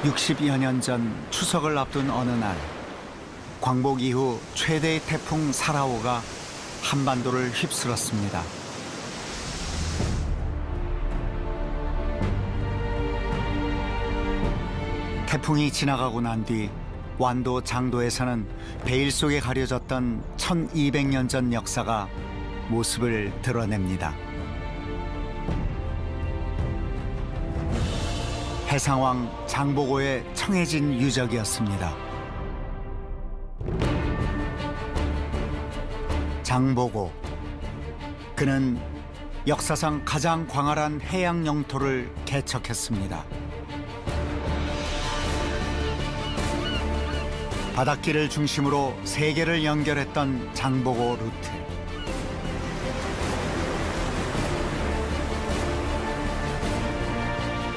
60여 년 전 추석을 앞둔 어느 날, 광복 이후 최대의 태풍 사라오가 한반도를 휩쓸었습니다. 태풍이 지나가고 난 뒤 완도 장도에서는 베일 속에 가려졌던 1200년 전 역사가 모습을 드러냅니다. 해상왕 장보고의 청해진 유적이었습니다. 장보고, 그는 역사상 가장 광활한 해양 영토를 개척했습니다. 바닷길을 중심으로 세계를 연결했던 장보고 루트.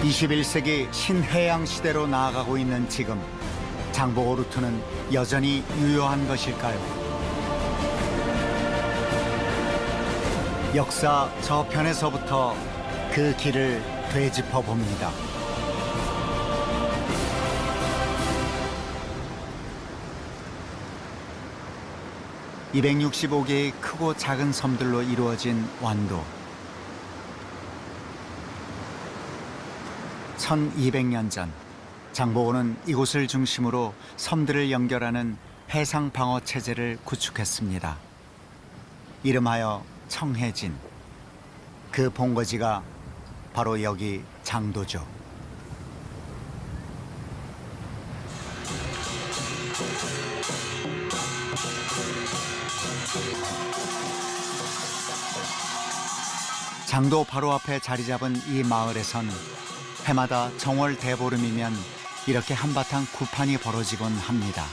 (21세기) 신해양 시대로 나아가고 있는 지금, 장보고 루트는 여전히 유효한 것일까요? 역사 저편에서부터 그 길을 되짚어 봅니다. (265개의) 크고 작은 섬들로 이루어진 완도. 1200년 전 장보고는 이곳을 중심으로 섬들을 연결하는 해상 방어 체제를 구축했습니다. 이름하여 청해진. 그 본거지가 바로 여기 장도죠. 장도 바로 앞에 자리 잡은 이 마을에선 해마다 정월 대보름이면 이렇게 한바탕 구판이 벌어지곤 합니다.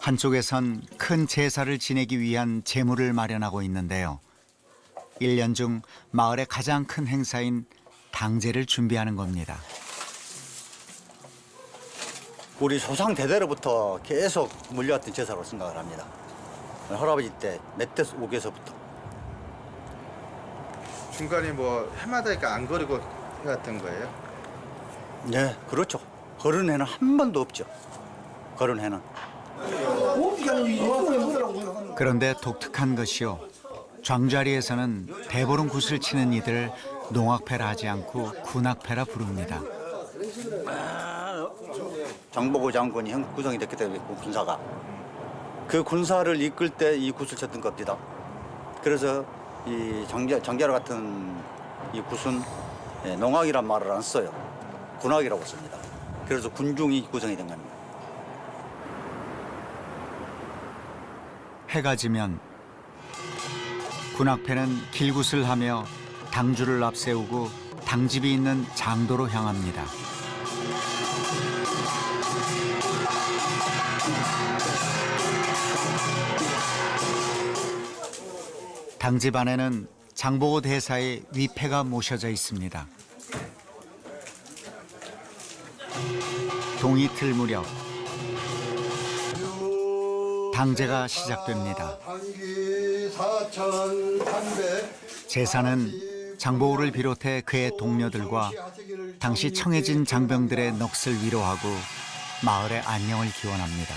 한쪽에선 큰 제사를 지내기 위한 제물을 마련하고 있는데요. 1년 중 마을의 가장 큰 행사인 당제를 준비하는 겁니다. 우리 조상 대대로부터 계속 물려왔던 제사로 생각을 합니다. 할아버지 때 멧돼지 옥에서부터. 중간에 뭐 해마다 이렇게 안 거리고 해왔던 거예요? 네, 그렇죠. 그런 해는 한 번도 없죠. 그런 해는. 그런데 독특한 것이요. 장자리에서는 대보름 굿을 치는 이들을 농악패라 하지 않고 군악패라 부릅니다. 장보고 장군이 구성이 됐기 때문에 군사가. 그 군사를 이끌 때 이 굿을 쳤던 겁니다. 그래서 이 장자로 같은 이 굿은 농악이란 말을 안 써요. 군악이라고 씁니다. 그래서 군중이 구성이 된 겁니다. 해가 지면 군악패는 길굿을 하며 당주를 앞세우고 당집이 있는 장도로 향합니다. 당집 안에는 장보고 대사의 위패가 모셔져 있습니다. 동이틀 무렵 당제가 시작됩니다. 제사는 장보고를 비롯해 그의 동료들과 당시 청해진 장병들의 넋을 위로하고 마을의 안녕을 기원합니다.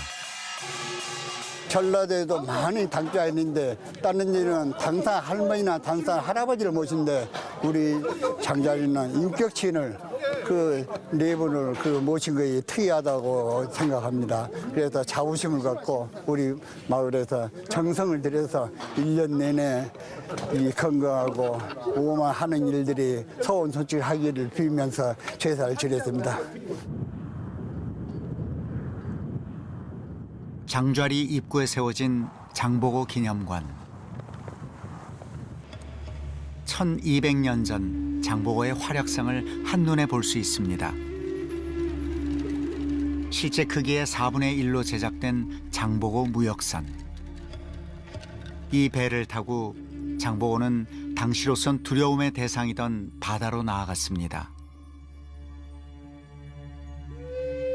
전라도에도 많이 당자가 있는데 다른 데는 당사 할머니나 당사 할아버지를 모신데 우리 장자리는 인격친을 그 네 분을 모신 것이 특이하다고 생각합니다. 그래서 자부심을 갖고 우리 마을에서 정성을 들여서 1년 내내 이 건강하고 오만하는 일들이 소원소치하기를 빌면서 제사를 지냈습니다. 장좌리 입구에 세워진 장보고 기념관. 1200년 전 장보고의 활약상을 한눈에 볼 수 있습니다. 실제 크기의 4분의 1로 제작된 장보고 무역선. 이 배를 타고 장보고는 당시로선 두려움의 대상이던 바다로 나아갔습니다.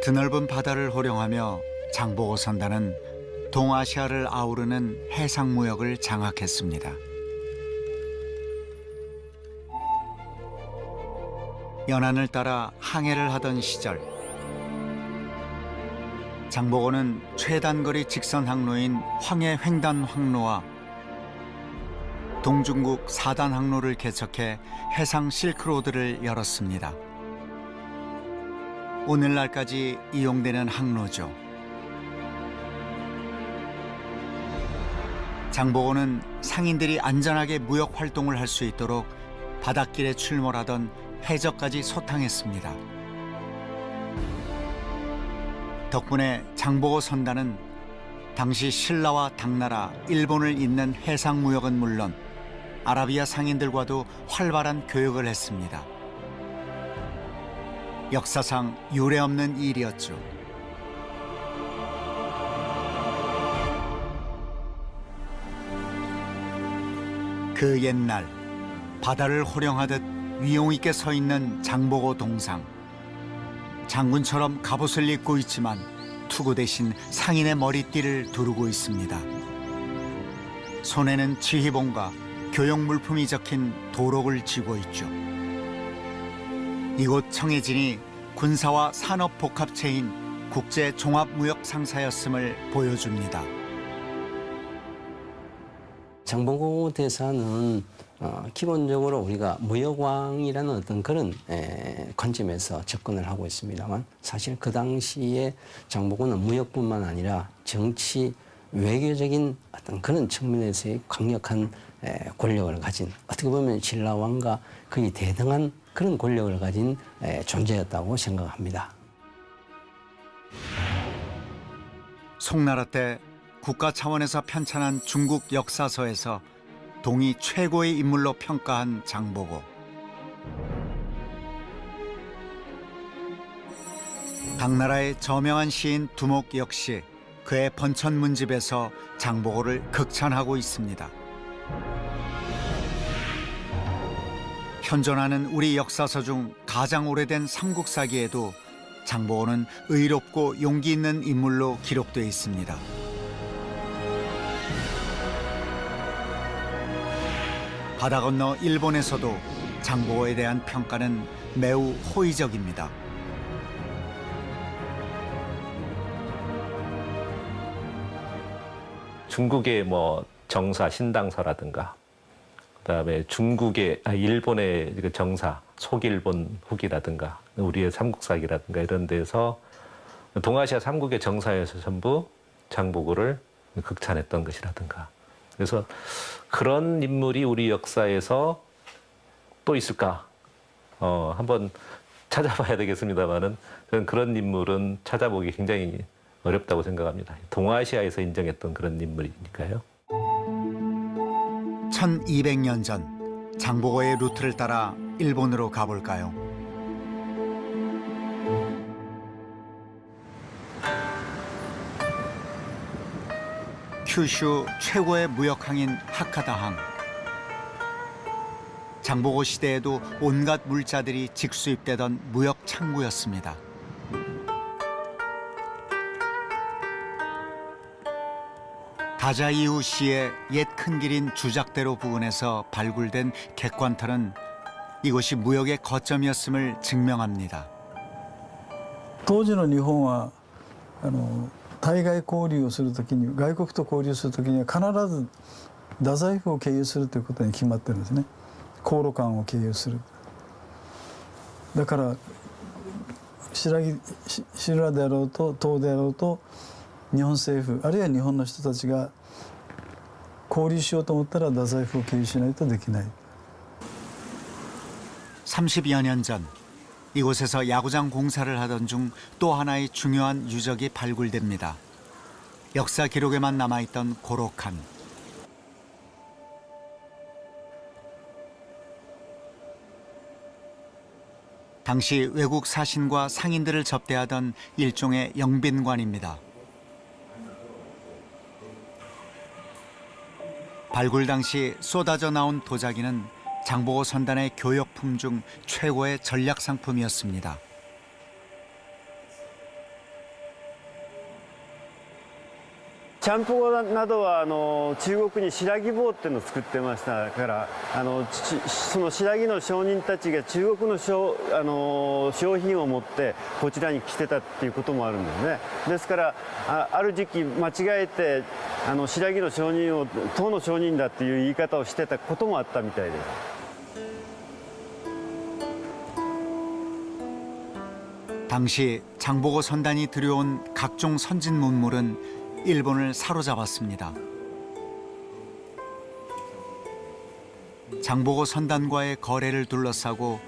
드넓은 바다를 호령하며 장보고 선단은 동아시아를 아우르는 해상무역을 장악했습니다. 연안을 따라 항해를 하던 시절 장보고는 최단거리 직선 항로인 황해 횡단 항로와 동중국 4단 항로를 개척해 해상 실크로드를 열었습니다. 오늘날까지 이용되는 항로죠. 장보고는 상인들이 안전하게 무역 활동을 할 수 있도록 바닷길에 출몰하던 해적까지 소탕했습니다. 덕분에 장보고 선단은 당시 신라와 당나라, 일본을 잇는 해상 무역은 물론 아라비아 상인들과도 활발한 교역을 했습니다. 역사상 유례없는 일이었죠. 그 옛날 바다를 호령하듯 위용 있게 서 있는 장보고 동상. 장군처럼 갑옷을 입고 있지만 투구 대신 상인의 머리띠를 두르고 있습니다. 손에는 지휘봉과 교역 물품이 적힌 도록을 쥐고 있죠. 이곳 청해진이 군사와 산업 복합체인 국제 종합무역 상사였음을 보여줍니다. 장보고 대사는 기본적으로 우리가 무역왕이라는 어떤 그런 관점에서 접근을 하고 있습니다만 사실 그 당시에 장보고는 무역뿐만 아니라 정치, 외교적인 어떤 그런 측면에서의 강력한 권력을 가진 어떻게 보면 신라왕과 거의 대등한 그런 권력을 가진 존재였다고 생각합니다. 송나라 때 국가 차원에서 편찬한 중국 역사서에서 동이 최고의 인물로 평가한 장보고. 당나라의 저명한 시인 두목 역시 그의 번천문집에서 장보고를 극찬하고 있습니다. 현존하는 우리 역사서 중 가장 오래된 삼국사기에도 장보고는 의롭고 용기 있는 인물로 기록되어 있습니다. 바다 건너 일본에서도 장보고에 대한 평가는 매우 호의적입니다. 중국의 뭐 정사 신당서라든가 그다음에 일본의 그 정사 속일본 후기라든가 우리의 삼국사기라든가 이런 데서 동아시아 삼국의 정사에서 전부 장보고를 극찬했던 것이라든가 그래서 그런 인물이 우리 역사에서 또 있을까? 한번 찾아봐야 되겠습니다만은 저는 그런 인물은 찾아보기 굉장히 어렵다고 생각합니다. 동아시아에서 인정했던 그런 인물이니까요. 1200년 전 장보고의 루트를 따라 일본으로 가볼까요? 큐슈 최고의 무역항인 하카다항. 장보고 시대에도 온갖 물자들이 직수입되던 무역 창구였습니다. 다자이우시의 옛 큰 길인 주작대로 부근에서 발굴된 객관터는 이곳이 무역의 거점이었음을 증명합니다. 当時の日本は対外交流をするときに外国と交流するときには必ず太宰府を経由するということに決まってるんですね。航路間を経由する。だから修羅であろうと唐であろうと日本政府あるいは日本の人たちが交流しようと思ったら太宰府を経由しないとできない。 30여 년 전 이곳에서 야구장 공사를 하던 중 또 하나의 중요한 유적이 발굴됩니다. 역사 기록에만 남아있던 고로칸. 당시 외국 사신과 상인들을 접대하던 일종의 영빈관입니다. 발굴 당시 쏟아져 나온 도자기는 장보고 선단의 교역품 중 최고의 전략 상품이었습니다. ちゃんぽこなどは中国に白木棒っていうのを作ってましたからその白木の商人たちが中国の商品を持ってこちらに来てたっていうこともあるんですね。ですからある時期間違えて白木の商人を唐の商人だっていう言い方をしてたこともあったみたいです。 당시 장보고 선단이 들여온 각종 선진 문물은 일본을 사로잡았습니다. 장보고 선단과의 거래를 둘러싸고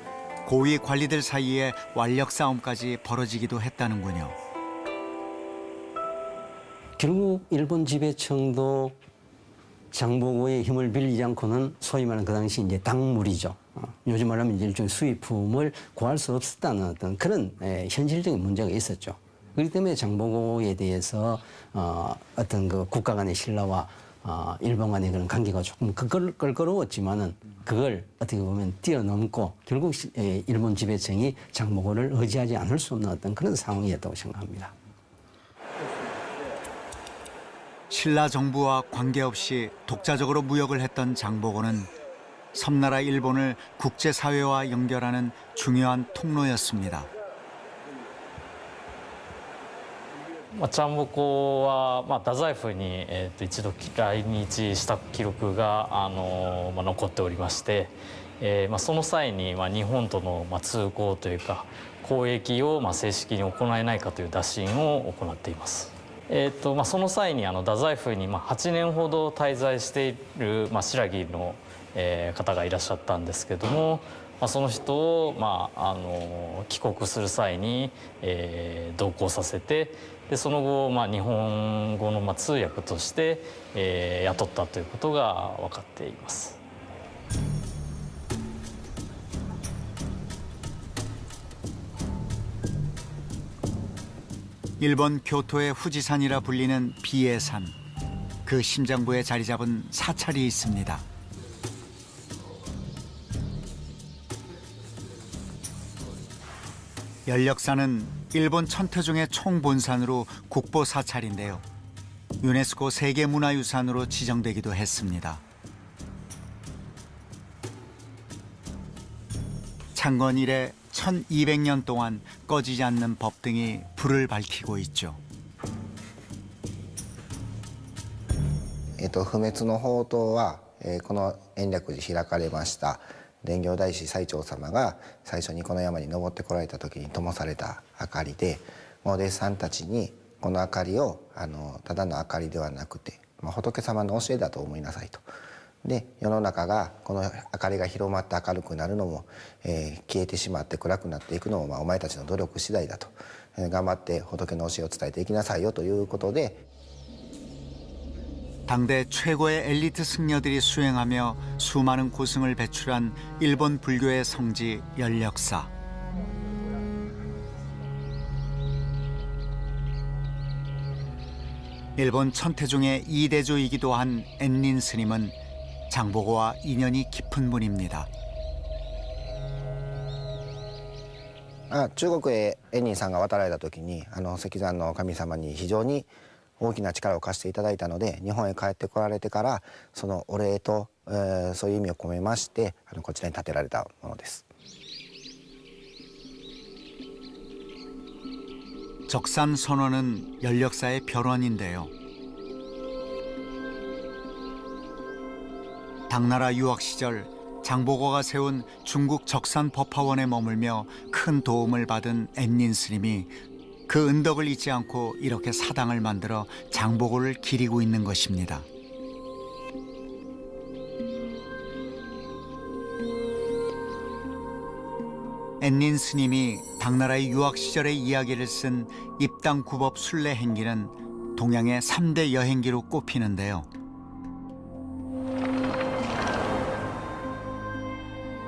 고위 관리들 사이에 완력 싸움까지 벌어지기도 했다는군요. 결국 일본 지배청도 장보고의 힘을 빌리지 않고는 소위 말하는 그 당시 이제 당물이죠. 요즘 말하면 이제 일종의 수입품을 구할 수 없었다는 어떤 그런 현실적인 문제가 있었죠. 그렇기 때문에 장보고에 대해서 어떤 그 국가 간의 신라와 일본 간의 그런 관계가 조금 껄끄러웠지만은 그걸 어떻게 보면 뛰어넘고 결국 일본 지배청이 장보고를 의지하지 않을 수 없는 어떤 그런 상황이었다고 생각합니다. 신라 정부와 관계없이 독자적으로 무역을 했던 장보고는 섬나라 일본을 국제사회와 연결하는 중요한 통로였습니다. ちゃんぼこは、太宰府に、一度来日した記録が残っておりまして、その際に、日本との、通行というか交易を、正式に行えないかという打診を行っています。その際に太宰府に、8年ほど滞在している、新羅の、方がいらっしゃったんですけども、その人を、帰国する際に、同行させてでその後、日本語の、通訳として、雇ったということが分かっています。 일본 교토의 후지산이라 불리는 비해산. 그 심장부에 자리 잡은 사찰이 있습니다. 연력사는 일본 천태종의 총본산으로 국보사찰인데요. 유네스코 세계문화유산으로 지정되기도 했습니다. 창건 이래 1200년 동안 꺼지지 않는 법등이 불을 밝히고 있죠. 不滅の法灯は、この延暦寺開かれました蓮行大師最澄様が最初にこの山に登ってこられた時に灯された明かりで、お弟子さんたちにこの明かりをただの明かりではなくて、仏様の教えだと思いなさいと。で世の中がこの明かりが広まって明るくなるのも、消えてしまって暗くなっていくのも、お前たちの努力次第だと、頑張って仏の教えを伝えていきなさいよということで 당대 최고의 엘리트 승려들이 수행하며 수많은 고승을 배출한 일본 불교의 성지 연력사. 일본 천태종의 2대조이기도 한 엔닌 스님은 장보고와 인연이 깊은 분입니다. 中国へ円仁さんが渡られた時に石山の神様に非常に大きな力を貸していただいたので、日本へ帰ってこられてからそのお礼と、そういう意味を込めましてこちらに建てられたものです。 적산선원은 연력사의 별원인데요. 당나라 유학 시절 장보고가 세운 중국 적산 법화원에 머물며 큰 도움을 받은 엔닌 스님이 그 은덕을 잊지 않고 이렇게 사당을 만들어 장보고를 기리고 있는 것입니다. 엔닌 스님이 당나라의 유학 시절의 이야기를 쓴 입당구법 순례행기는 동양의 3대 여행기로 꼽히는데요.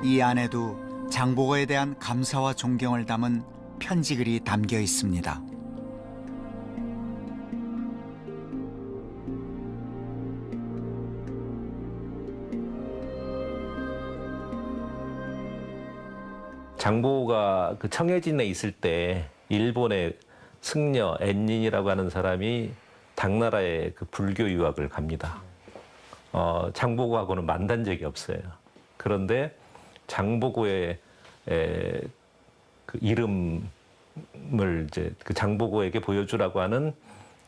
이 안에도 장보고에 대한 감사와 존경을 담은 편지글이 담겨 있습니다. 장보고가 그 청해진에 있을 때 일본의 승려 엔닌이라고 하는 사람이 당나라의 그 불교 유학을 갑니다. 장보고하고는 만난 적이 없어요. 그런데 장보고의 그 이름을 이제 그 장보고에게 보여주라고 하는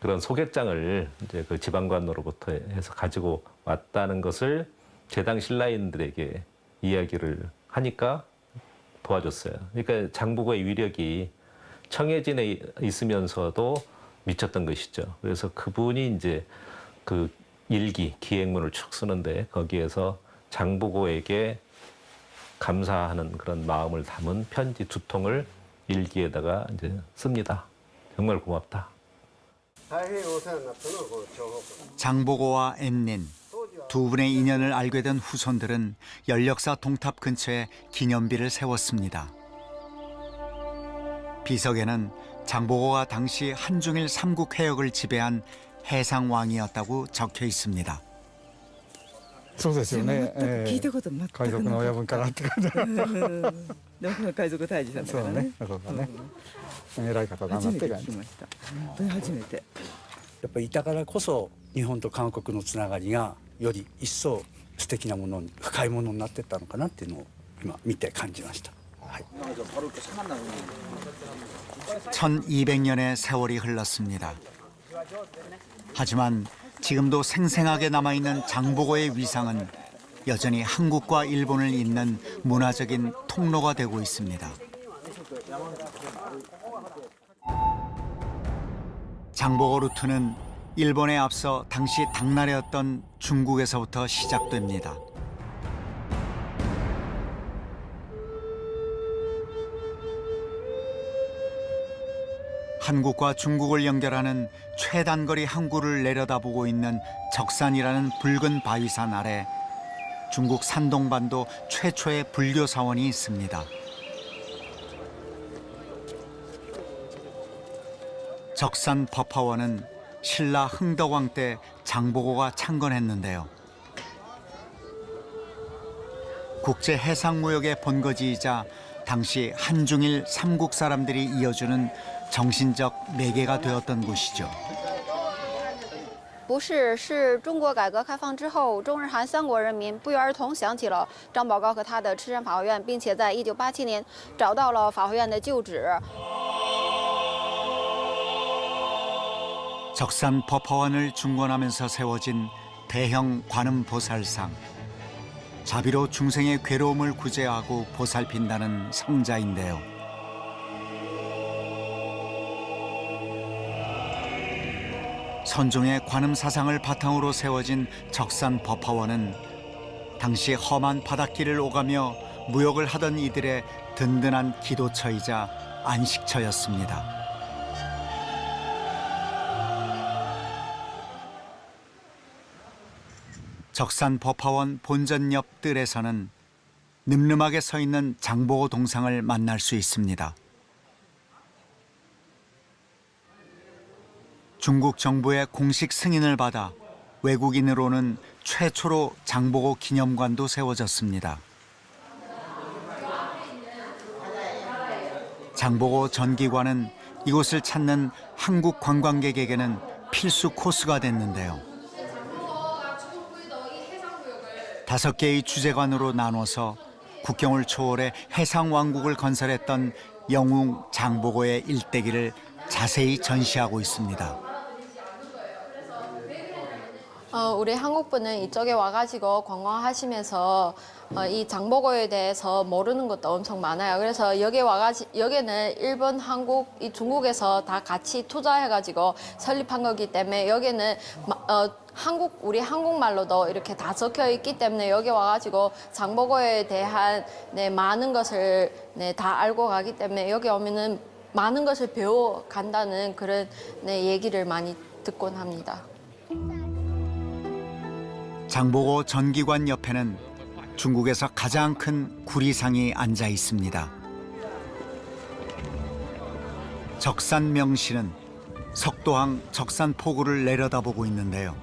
그런 소개장을 이제 그 지방관으로부터 해서 가지고 왔다는 것을 제당 신라인들에게 이야기를 하니까 도와줬어요. 그러니까 장보고의 위력이 청해진에 있으면서도 미쳤던 것이죠. 그래서 그분이 이제 그 일기, 기행문을 쭉 쓰는데 거기에서 장보고에게 감사하는 그런 마음을 담은 편지 2통을 일기에다가 이제 씁니다. 정말 고맙다. 장보고와 앤닌 두 분의 인연을 알게 된 후손들은 연력사 동탑 근처에 기념비를 세웠습니다. 비석에는 장보고가 당시 한중일 삼국 해역을 지배한 해상왕이었다고 적혀 있습니다. そうですよね。聞いたこと全くなかった。海賊の親分からって感じ。でも海賊退治さんだからね。そうだね。偉い方だなっ初めてて感じ。聞きました。本当に初めて。やっぱりいたからこそ日本と韓国のつながりがより一層素敵なものに深いものになっていったのかなっていうのを今見て感じました。はい。 1200년의 세월이 흘렀습니다. 하지만 지금도 생생하게 남아있는 장보고의 위상은 여전히 한국과 일본을 잇는 문화적인 통로가 되고 있습니다. 장보고 루트는 일본에 앞서 당시 당나라였던 중국에서부터 시작됩니다. 한국과 중국을 연결하는 최단거리 항구를 내려다보고 있는 적산이라는 붉은 바위산 아래 중국 산동반도 최초의 불교 사원이 있습니다. 적산 법화원은 신라 흥덕왕 때 장보고가 창건했는데요. 국제 해상무역의 본거지이자 당시 한중일 삼국 사람들이 이어주는 정신적 매개가 되었던 곳이죠. 不是，是中国改革开放之后，中日韩三国人民不约而同想起了张宝高和他的赤山法学院，并且在1987年找到了法学院的旧址。 적산 법화원을 중건하면서 세워진 대형 관음 보살상. 자비로 중생의 괴로움을 구제하고 보살핀다는 성자인데요. 선종의 관음 사상을 바탕으로 세워진 적산 법화원은 당시 험한 바닷길을 오가며 무역을 하던 이들의 든든한 기도처이자 안식처였습니다. 적산 법화원 본전 옆 뜰에서는 늠름하게 서 있는 장보고 동상을 만날 수 있습니다. 중국 정부의 공식 승인을 받아 외국인으로는 최초로 장보고 기념관도 세워졌습니다. 장보고 전기관은 이곳을 찾는 한국 관광객에게는 필수 코스가 됐는데요. 5개의 주재관으로 나눠서 국경을 초월해 해상왕국을 건설했던 영웅 장보고의 일대기를 자세히 전시하고 있습니다. 우리 한국분은 이쪽에 와가지고 관광하시면서 이 장보고에 대해서 모르는 것도 엄청 많아요. 그래서 여기는 일본, 한국, 이 중국에서 다 같이 투자해가지고 설립한 거기 때문에 여기는 우리 한국말로도 이렇게 다 적혀 있기 때문에 여기 와가지고 장보고에 대한 많은 것을 다 알고 가기 때문에 여기 오면은 많은 것을 배워 간다는 그런 얘기를 많이 듣곤 합니다. 장보고 전기관 옆에는 중국에서 가장 큰 구리상이 앉아 있습니다. 적산 명시는 석도항 적산 포구를 내려다보고 있는데요.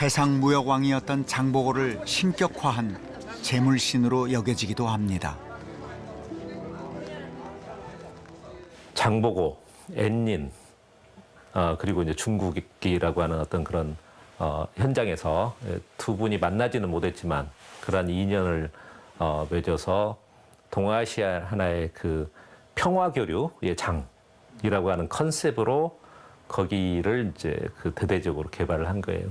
해상무역왕이었던 장보고를 신격화한 제물신으로 여겨지기도 합니다. 장보고, 앤닌, 그리고 이제 중국이라고 하는 어떤 그런 현장에서 두 분이 만나지는 못했지만 그러한 인연을 맺어서 동아시아 하나의 그 평화교류의 장이라고 하는 컨셉으로 거기를 이제 그 대대적으로 개발을 한 거예요.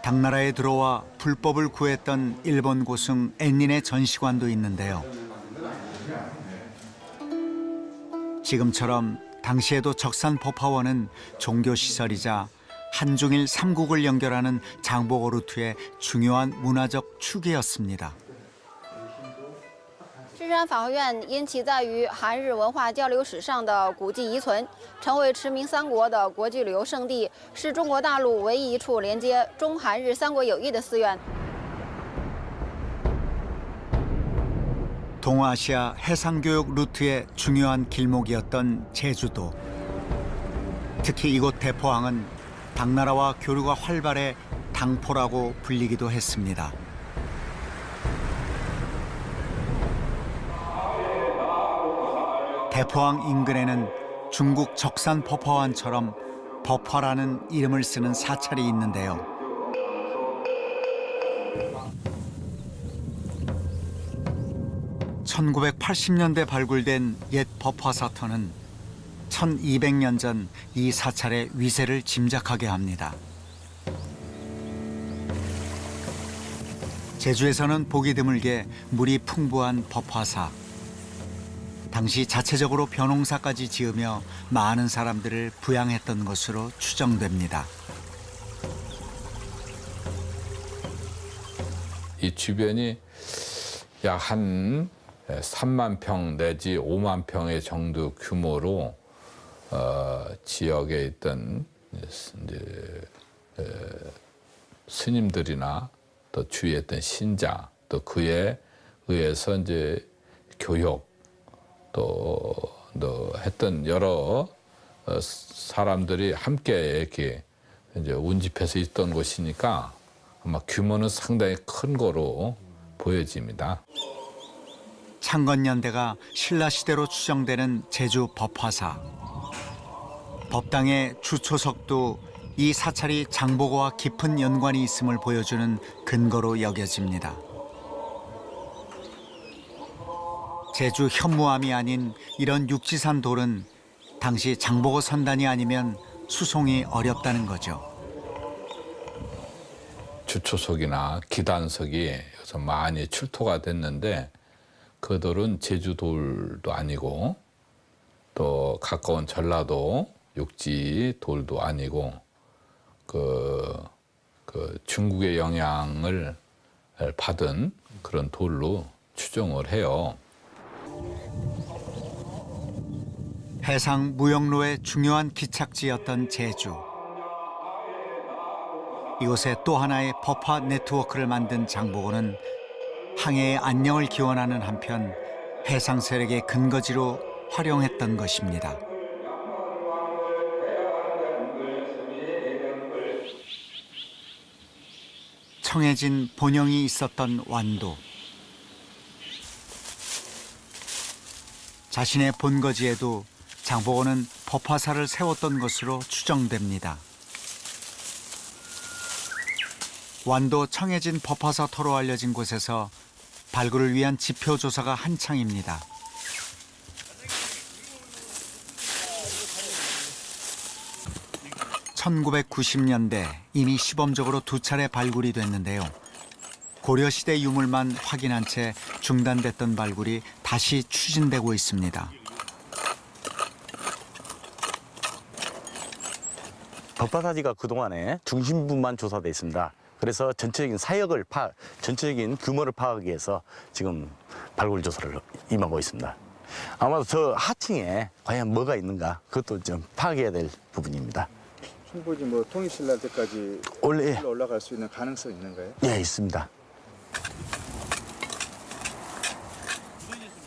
당나라에 들어와 불법을 구했던 일본 고승 앤닌의 전시관도 있는데요. 지금처럼 당시에도 적산 법화원은 종교시설이자 한중일 삼국을 연결하는 장보고 루트의 중요한 문화적 축이었습니다. 智山法会院因其在于韩日文化交流史上的古迹遗存，成为驰名三国的国际旅游胜地，是中国大陆唯一一处连接中韩日三国友谊的寺院。 동아시아 해상교역 루트의 중요한 길목이었던 제주도. 특히 이곳 대포항은 당나라와 교류가 활발해 당포라고 불리기도 했습니다. 대포항 인근에는 중국 적산 법화원처럼 법화라는 이름을 쓰는 사찰이 있는데요. (1980년대) 발굴된 옛 법화사터는 1200년 전 이 사찰의 위세를 짐작하게 합니다. 제주에서는 보기 드물게 물이 풍부한 법화사. 당시 자체적으로 벼농사까지 지으며 많은 사람들을 부양했던 것으로 추정됩니다. 이 주변이 약 한 3만 평 내지 5만 평의 정도 규모로 지역에 있던 이제 스님들이나 또 주위에 있던 신자 또 그에 의해서 이제 교육 또 했던 여러 사람들이 함께 이렇게 이제 운집해서 있던 곳이니까 아마 규모는 상당히 큰 거로 보여집니다. 창건년대가 신라시대로 추정되는 제주 법화사. 법당의 주초석도 이 사찰이 장보고와 깊은 연관이 있음을 보여주는 근거로 여겨집니다. 제주 현무암이 아닌 이런 육지산 돌은 당시 장보고 선단이 아니면 수송이 어렵다는 거죠. 주초석이나 기단석이 여기서 많이 출토가 됐는데 그 돌은 제주돌도 아니고 또 가까운 전라도 육지 돌도 아니고 그 중국의 영향을 받은 그런 돌로 추정을 해요. 해상 무역로의 중요한 기착지였던 제주. 이곳에 또 하나의 법화 네트워크를 만든 장보고는 항해의 안녕을 기원하는 한편 해상 세력의 근거지로 활용했던 것입니다. 청해진 본영이 있었던 완도. 자신의 본거지에도 장보고는 법화사를 세웠던 것으로 추정됩니다. 완도 청해진 법화사터로 알려진 곳에서 발굴을 위한 지표 조사가 한창입니다. (1990년대) 이미 시범적으로 2차례 발굴이 됐는데요. 고려시대 유물만 확인한 채 중단됐던 발굴이 다시 추진되고 있습니다. 법화사지가 그동안에 중심부만 조사돼 있습니다. 그래서 전체적인 사역을 전체적인 규모를 파악하기 위해서 지금 발굴 조사를 임하고 있습니다. 아마도 저 하층에 과연 뭐가 있는가 그것도 좀 파악해야 될 부분입니다. 충분히 뭐 통일실 날 때까지 원래 올라갈 수 있는 가능성이 있는가요? 예, 있습니다.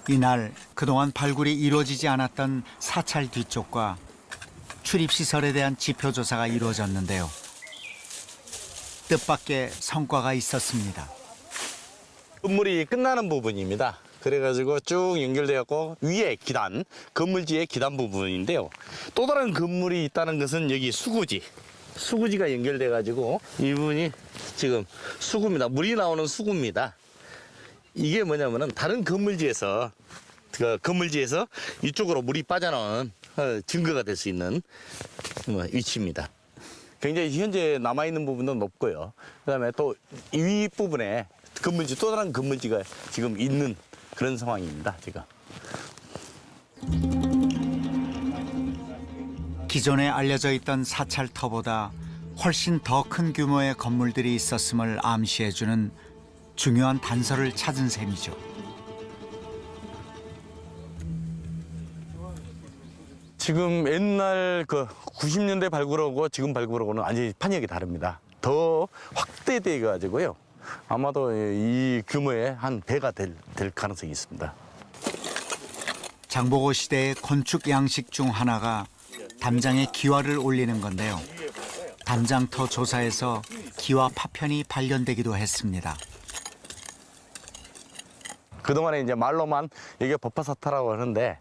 이날 그동안 발굴이 이루어지지 않았던 사찰 뒤쪽과 출입시설에 대한 지표조사가 이루어졌는데요. 뜻밖의 성과가 있었습니다. 건물이 끝나는 부분입니다. 그래가지고 쭉 연결돼갖고 위에 기단, 건물지의 기단 부분인데요. 또 다른 건물이 있다는 것은 여기 수구지가 연결돼가지고 이 부분이 지금 수구입니다. 물이 나오는 수구입니다. 이게 뭐냐면은 다른 건물지에서 이쪽으로 물이 빠져나오는 증거가 될 수 있는 위치입니다. 굉장히 현재 남아있는 부분도 높고요. 그다음에 또 이 윗부분에 또 다른 건물지가 지금 있는 그런 상황입니다. 지금. 기존에 알려져 있던 사찰터보다 훨씬 더 큰 규모의 건물들이 있었음을 암시해주는 중요한 단서를 찾은 셈이죠. 지금 옛날 그 90년대 발굴하고 지금 발굴하고는 완전히 판역이 다릅니다. 더 확대돼 가지고요. 아마도 이 규모의 한 배가 될 가능성이 있습니다. 장보고 시대의 건축 양식 중 하나가 담장에 기와를 올리는 건데요. 담장터 조사에서 기와 파편이 발견되기도 했습니다. 그동안에 이제 말로만 이게 법화사타라고 하는데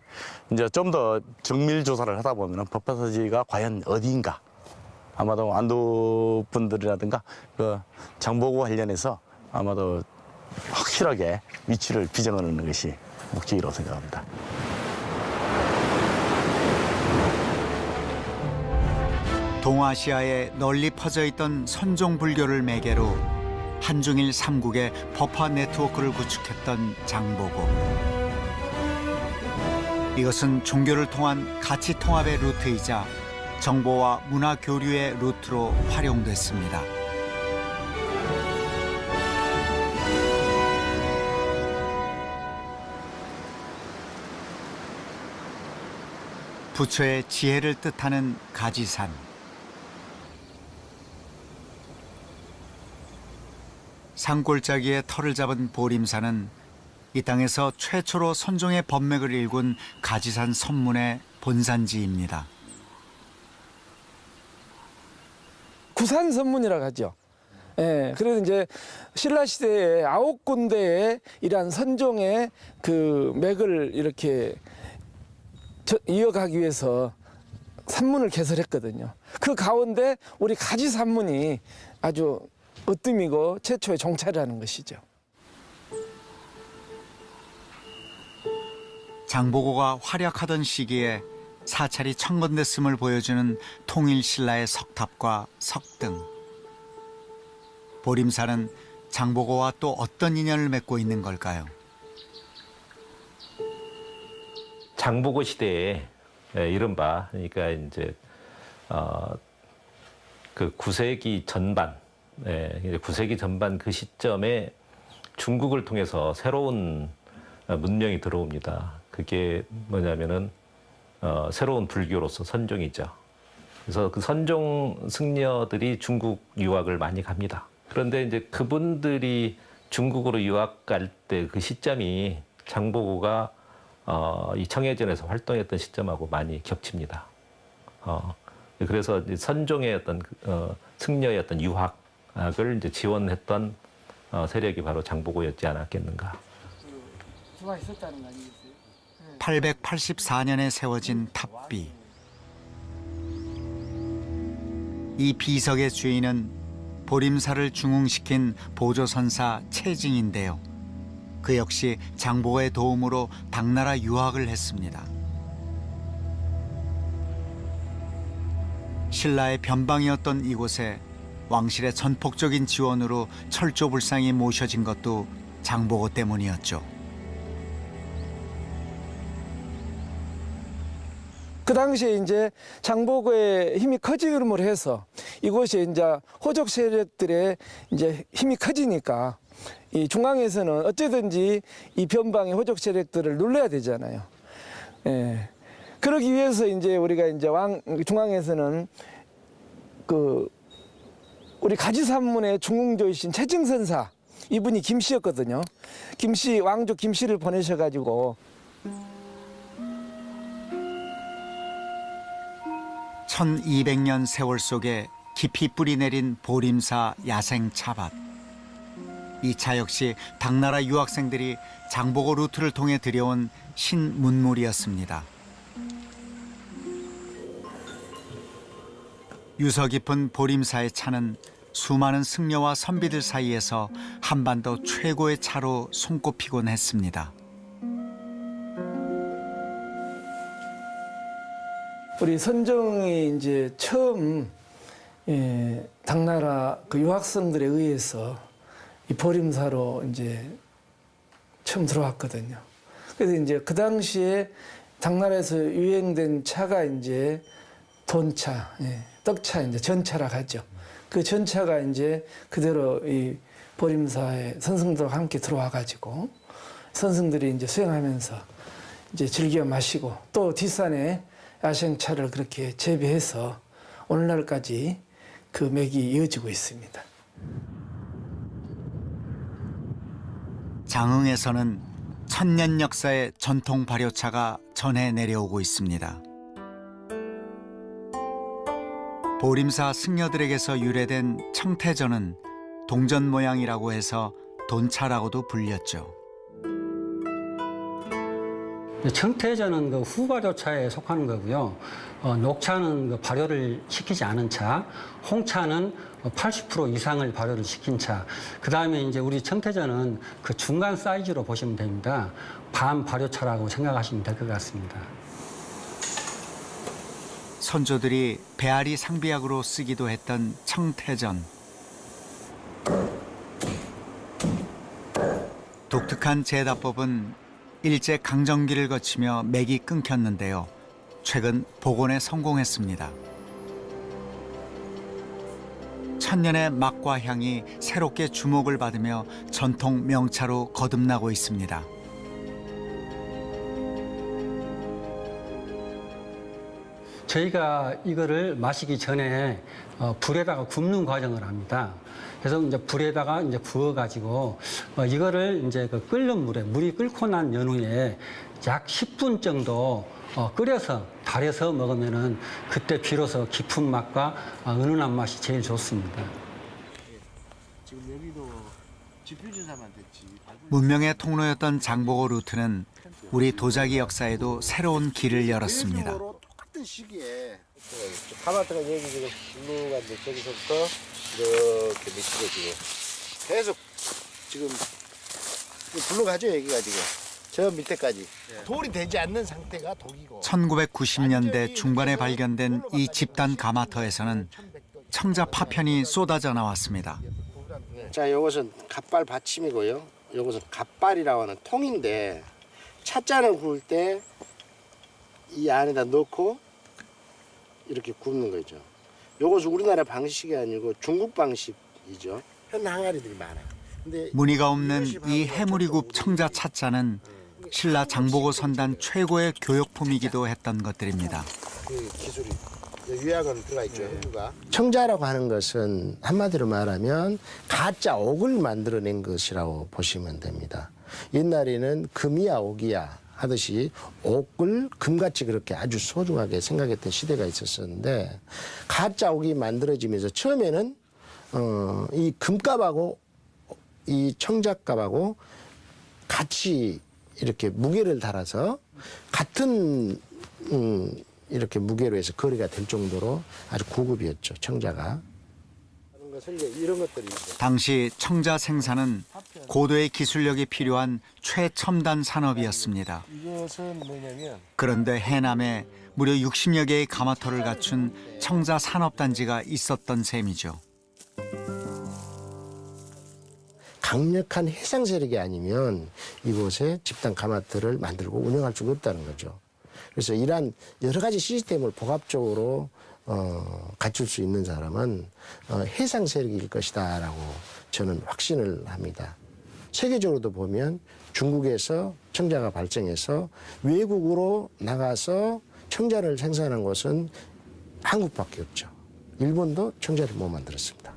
이제 좀 더 정밀 조사를 하다 보면 법화사지가 과연 어디인가, 아마도 안도 분들이라든가 그 장보고 관련해서 아마도 확실하게 위치를 비정하는 것이 목적이라고 생각합니다. 동아시아에 널리 퍼져 있던 선종 불교를 매개로 한중일 삼국의 법화 네트워크를 구축했던 장보고. 이것은 종교를 통한 가치 통합의 루트이자 정보와 문화 교류의 루트로 활용됐습니다. 부처의 지혜를 뜻하는 가지산. 산골짜기에 터를 잡은 보림산은 이 땅에서 최초로 선종의 법맥을 일군 가지산 선문의 본산지입니다. 구산선문이라고 하죠. 예, 그래서 이제 신라 시대에 9군데의 이러한 선종의 그 맥을 이렇게 이어가기 위해서 산문을 개설했거든요. 그 가운데 우리 가지산문이 아주 으뜸이고 최초의 정찰이라는 것이죠. 장보고가 활약하던 시기에 사찰이 천건됐음을 보여주는 통일신라의 석탑과 석등. 보림산은 장보고와 또 어떤 인연을 맺고 있는 걸까요? 장보고 시대에 이른바 그러니까 이제 그 9세기 전반, 9세기 전반 그 시점에 중국을 통해서 새로운 문명이 들어옵니다. 그게 뭐냐면은 새로운 불교로서 선종이죠. 그래서 그 선종 승려들이 중국 유학을 많이 갑니다. 그런데 이제 그분들이 중국으로 유학 갈 때 그 시점이 장보고가 이 청해전에서 활동했던 시점하고 많이 겹칩니다. 그래서 이제 선종의 어떤 승려의 어떤 유학을 이제 지원했던 세력이 바로 장보고였지 않았겠는가. 884년에 세워진 탑비. 이 비석의 주인은 보림사를 중흥시킨 보조선사 채징인데요. 그 역시 장보고의 도움으로 당나라 유학을 했습니다. 신라의 변방이었던 이곳에 왕실의 전폭적인 지원으로 철조불상이 모셔진 것도 장보고 때문이었죠. 그 당시에 이제 장보고의 힘이 커짐으로 해서 이곳이 이제 호족 세력들의 이제 힘이 커지니까 이 중앙에서는 어찌든지 이 변방의 호족 세력들을 눌러야 되잖아요. 예. 그러기 위해서 이제 우리가 이제 중앙에서는 그 우리 가지산문의 중흥조이신 채증선사 이분이 김씨였거든요. 김씨 왕조 김씨를 보내셔가지고 1200년 세월 속에 깊이 뿌리 내린 보림사 야생 차밭. 이 차 역시 당나라 유학생들이 장보고 루트를 통해 들여온 신문물이었습니다. 유서 깊은 보림사의 차는 수많은 승려와 선비들 사이에서 한반도 최고의 차로 손꼽히곤 했습니다. 우리 선종이 이제 처음 당나라 그 유학생들에 의해서 이 보림사로 이제 처음 들어왔거든요. 그래서 이제 그 당시에 당나라에서 유행된 차가 이제 돈차, 떡차, 이제 전차라고 하죠. 그 전차가 이제 그대로 이 보림사에 선승들과 함께 들어와가지고 선승들이 이제 수행하면서 이제 즐겨 마시고 또 뒷산에 야생차를 그렇게 재배해서 오늘날까지 그 맥이 이어지고 있습니다. 장흥에서는 천년 역사의 전통 발효차가 전해 내려오고 있습니다. 보림사 승려들에게서 유래된 청태전은 동전 모양이라고 해서 돈차라고도 불렸죠. 청태전은 그 후발효차에 속하는 거고요. 녹차는 그 발효를 시키지 않은 차, 홍차는 80% 이상을 발효를 시킨 차. 그 다음에 이제 우리 청태전은 그 중간 사이즈로 보시면 됩니다. 반 발효차라고 생각하시면 될 것 같습니다. 선조들이 배앓이 상비약으로 쓰기도 했던 청태전. 독특한 제다법은 일제 강점기를 거치며 맥이 끊겼는데요. 최근 복원에 성공했습니다. 천년의 맛과 향이 새롭게 주목을 받으며 전통 명차로 거듭나고 있습니다. 저희가 이거를 마시기 전에 불에다가 굽는 과정을 합니다. 그래서 이제 불에다가 이제 구워가지고 이거를 이제 그 끓는 물이 끓고 난 연후에 약 10분 정도 끓여서 달여서 먹으면은 그때 비로소 깊은 맛과 은은한 맛이 제일 좋습니다. 지금 여기도 지표주사만 됐지. 문명의 통로였던 장보고 루트는 우리 도자기 역사에도 새로운 길을 열었습니다. 똑같은 시기에 카마트가 여기 지금 블루가 이제 저기서부터 이렇게 밑으로 지금 계속 지금 블루 가죠 여기가 지금 저 밑에까지 돌이 되지 않는 상태가 독이고. 1990년대 중반에 발견된 이 집단 가마터에서는 청자 파편이 쏟아져 나왔습니다. 자, 이것은 갓발 받침이고요. 이것은 갓발이라고 하는 통인데 찻잔을 구울 때 이 안에다 넣고 이렇게 굽는 거죠. 이것은 우리나라 방식이 아니고 중국 방식이죠. 현 항아리들이 많아요. 근데 무늬가 없는 이 해무리굽 청자 찻잔은 신라 장보고 선단 최고의 교역품이기도 했던 것들입니다. 그 기술이 유약은 들어가 있죠. 청자라고 하는 것은 한마디로 말하면 가짜 옥을 만들어낸 것이라고 보시면 됩니다. 옛날에는 금이야 옥이야 하듯이 옥을 금같이 그렇게 아주 소중하게 생각했던 시대가 있었는데 가짜 옥이 만들어지면서 처음에는 이 금값하고 이 청자값하고 같이 이렇게 무게를 달아서 같은 이렇게 무게로 해서 거래가 될 정도로 아주 고급이었죠, 청자가. 이런 것들이 당시 청자 생산은 고도의 기술력이 필요한 최첨단 산업이었습니다. 이것은 뭐냐면 그런데 해남에 무려 60여 개의 가마터를 갖춘 청자 산업단지가 있었던 셈이죠. 강력한 해상 세력이 아니면 이곳에 집단 가마터를 만들고 운영할 수가 없다는 거죠. 그래서 이러한 여러 가지 시스템을 복합적으로 갖출 수 있는 사람은 해상 세력일 것이다라고 저는 확신을 합니다. 세계적으로도 보면 중국에서 청자가 발전해서 외국으로 나가서 청자를 생산한 곳은 한국밖에 없죠. 일본도 청자를 못 만들었습니다.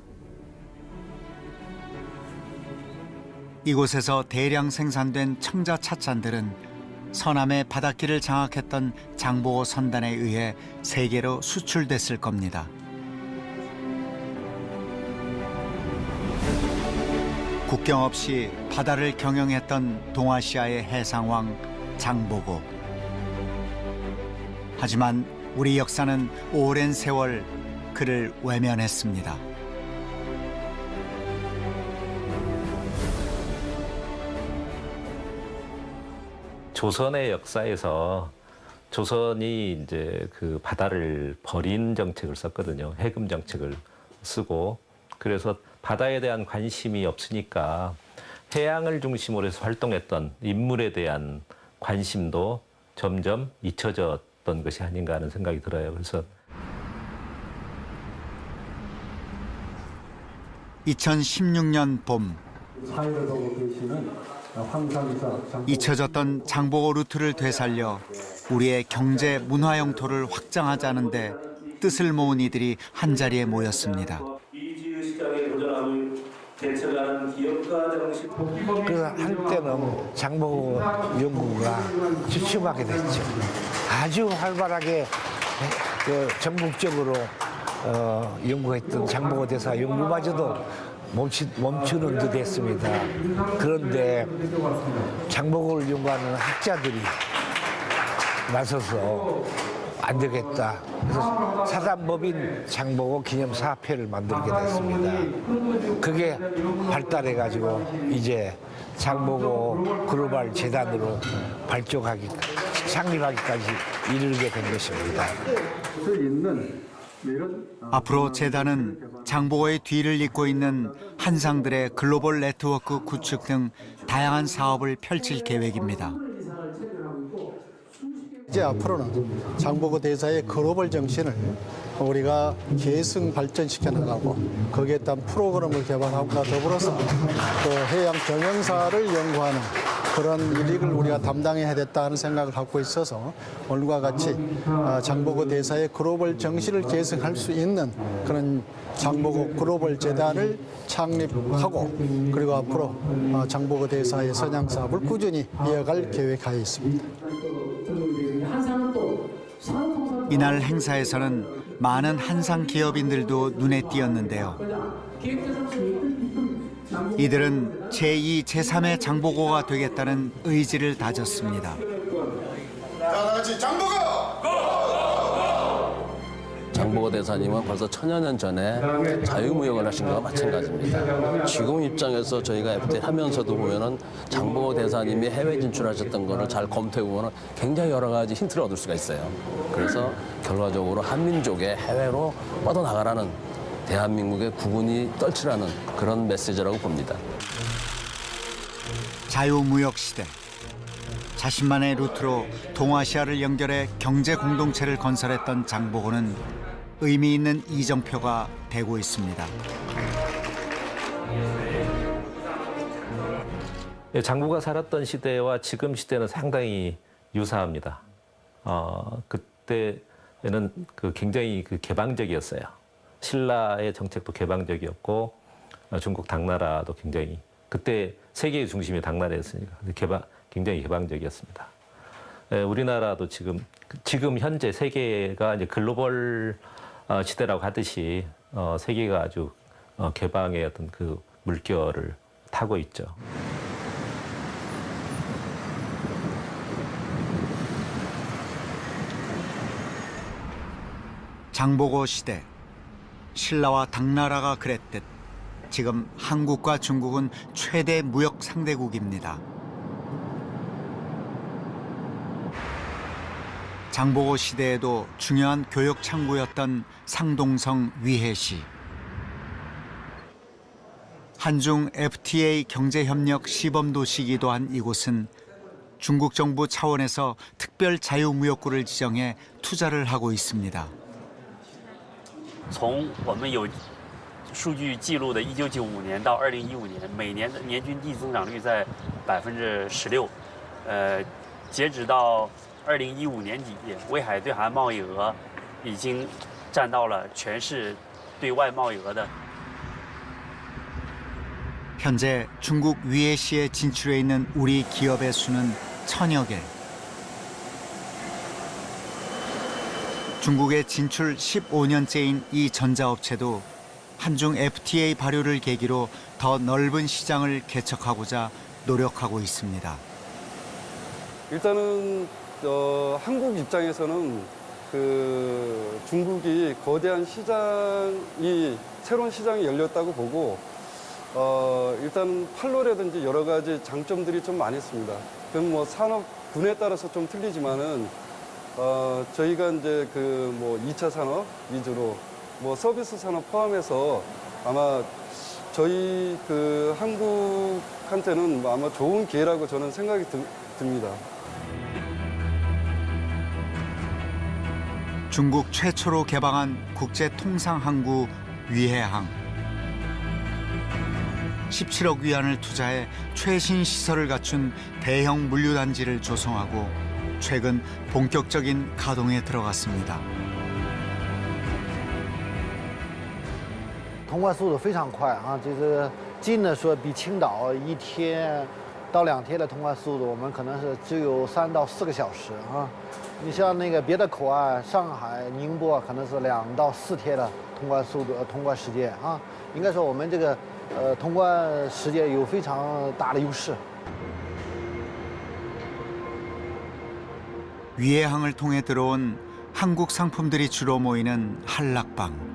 이곳에서 대량 생산된 청자 찻잔들은 서남의 바닷길을 장악했던 장보고 선단에 의해 세계로 수출됐을 겁니다. 국경 없이 바다를 경영했던 동아시아의 해상왕 장보고. 하지만 우리 역사는 오랜 세월 그를 외면했습니다. 조선의 역사에서 조선이 이제 그 바다를 버린 정책을 썼거든요. 해금 정책을 쓰고, 그래서 바다에 대한 관심이 없으니까 해양을 중심으로 해서 활동했던 인물에 대한 관심도 점점 잊혀졌던 것이 아닌가 하는 생각이 들어요. 그래서 2016년 봄 잊혀졌던 장보고 루트를 되살려 우리의 경제 문화 영토를 확장하자는데 뜻을 모은 이들이 한자리에 모였습니다. 그 한때는 장보고 연구가 주춤하게 됐죠. 아주 활발하게 전국적으로 연구했던 장보고 대사 연구마저도 멈추는 듯 했습니다. 그런데 장보고를 연구하는 학자들이 나서서 안 되겠다. 그래서 사단법인 장보고 기념사업회를 만들게 됐습니다. 그게 발달해가지고 이제 장보고 글로벌 재단으로 창립하기까지 이르게 된 것입니다. 앞으로 재단은 장보고의 뒤를 잇고 있는 한상들의 글로벌 네트워크 구축 등 다양한 사업을 펼칠 계획입니다. 이제 앞으로는 장보고 대사의 글로벌 정신을 우리가 계승 발전시켜 나가고 거기에 따른 프로그램을 개발함과 더불어서 또 해양 경영사를 연구하는 그런 일을 우리가 담당해야 됐다는 생각을 갖고 있어서 오늘과 같이 장보고 대사의 글로벌 정신을 계승할 수 있는 그런 장보고 글로벌 재단을 창립하고 그리고 앞으로 장보고 대사의 선양 사업을 꾸준히 이어갈 계획하에 있습니다. 이날 행사에서는 많은 한상 기업인들도 눈에 띄었는데요. 이들은 제2, 제3의 장보고가 되겠다는 의지를 다졌습니다. 자, 다같이 장보고! 장보고 대사님은 벌써 천여 년 전에 자유무역을 하신 거와 마찬가지입니다. 지금 입장에서 저희가 FTA 하면서도 보면은 장보고 대사님이 해외 진출하셨던 거를 잘 검토해 보면은 굉장히 여러 가지 힌트를 얻을 수가 있어요. 그래서 결과적으로 한민족의 해외로 뻗어나가라는 대한민국의 국운이 떨치라는 그런 메시지라고 봅니다. 자유무역 시대. 자신만의 루트로 동아시아를 연결해 경제 공동체를 건설했던 장보고는 의미 있는 이정표가 되고 있습니다. 장보고가 살았던 시대와 지금 시대는 상당히 유사합니다. 그때는 굉장히 개방적이었어요. 신라의 정책도 개방적이었고 중국 당나라도 굉장히 그때 세계의 중심이 당나라였으니까 굉장히 개방적이었습니다. 우리나라도 지금 현재 세계가 이제 글로벌 시대라고 하듯이 세계가 아주 개방의 어떤 그 물결을 타고 있죠. 장보고 시대. 신라와 당나라가 그랬듯 지금 한국과 중국은 최대 무역 상대국입니다. 장보고 시대에도 중요한 교역 창구였던 상동성 위해시. 한중 FTA 경제협력 시범도시이기도 한 이곳은 중국 정부 차원에서 특별 자유무역구를 지정해 투자를 하고 있습니다. 从我们有数据记录的1995年到2015年，每年的年均地增长率在16%。截止到2015年底，威海对韩贸易额已经占到了全市对外贸易额的。 현재 중국 위해시에 진출해 있는 우리 기업의 수는 1000여 개. 중국에 진출 15년째인 이 전자업체도 한중 FTA 발효를 계기로 더 넓은 시장을 개척하고자 노력하고 있습니다. 일단은 한국 입장에서는 그 중국이 거대한 시장이 새로운 시장이 열렸다고 보고 일단 판로라든지 여러 가지 장점들이 좀 많이 있습니다. 그럼 뭐 산업군에 따라서 좀 틀리지만은 저희가 이제 그 뭐 2차 산업 위주로 뭐 서비스 산업 포함해서 아마 저희 그 한국한테는 아마 좋은 기회라고 저는 생각이 듭니다. 중국 최초로 개방한 국제 통상 항구 위해항. 17억 위안을 투자해 최신 시설을 갖춘 대형 물류단지를 조성하고 최근 본격적인 가동에 들어갔습니다. 通关速度非常快啊，就是近的说比青岛1天到2天的通关速度，我们可能是只有3到4个小时啊。你像那个别的口岸，上海、宁波可能是2到4天的通关速度、通关时间啊。应该说我们这个通关时间有非常大的优势。 위해항을 통해 들어온 한국 상품들이 주로 모이는 한락방.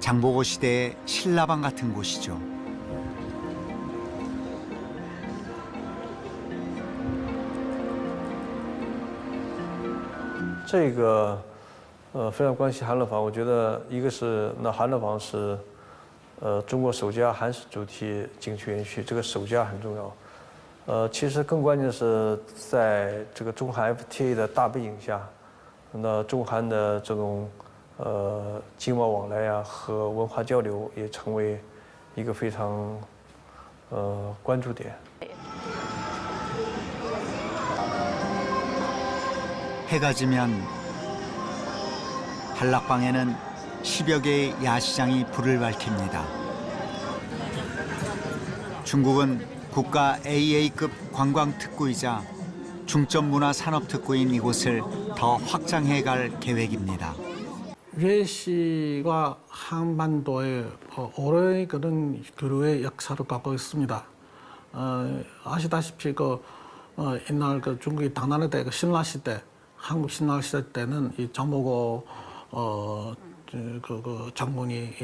장보고 시대의 신라방 같은 곳이죠.这个非常关系韩乐坊，我觉得一个是那韩乐坊是中国首家韩式主题景区园区，这个首家很重要。其实更关键的是在这个中韩 FTA 的大背景下，那中韩的这种经贸往来呀和文化交流也成为一个非常关注点。 해가 지면 한락방에는 10여 개의 야시장이 불을 밝힙니다. 중국은 국가 AA급 관광특구이자 중점문화산업특구인 이곳을 더 확장해갈 계획입니다. 위해시가 한반도에 오랜 그런 교류의 역사를 갖고 있습니다. 아시다시피 옛날 중국이 당나라 때 신라 시대, 한국 신라 시대 때는 이 장보고 장군이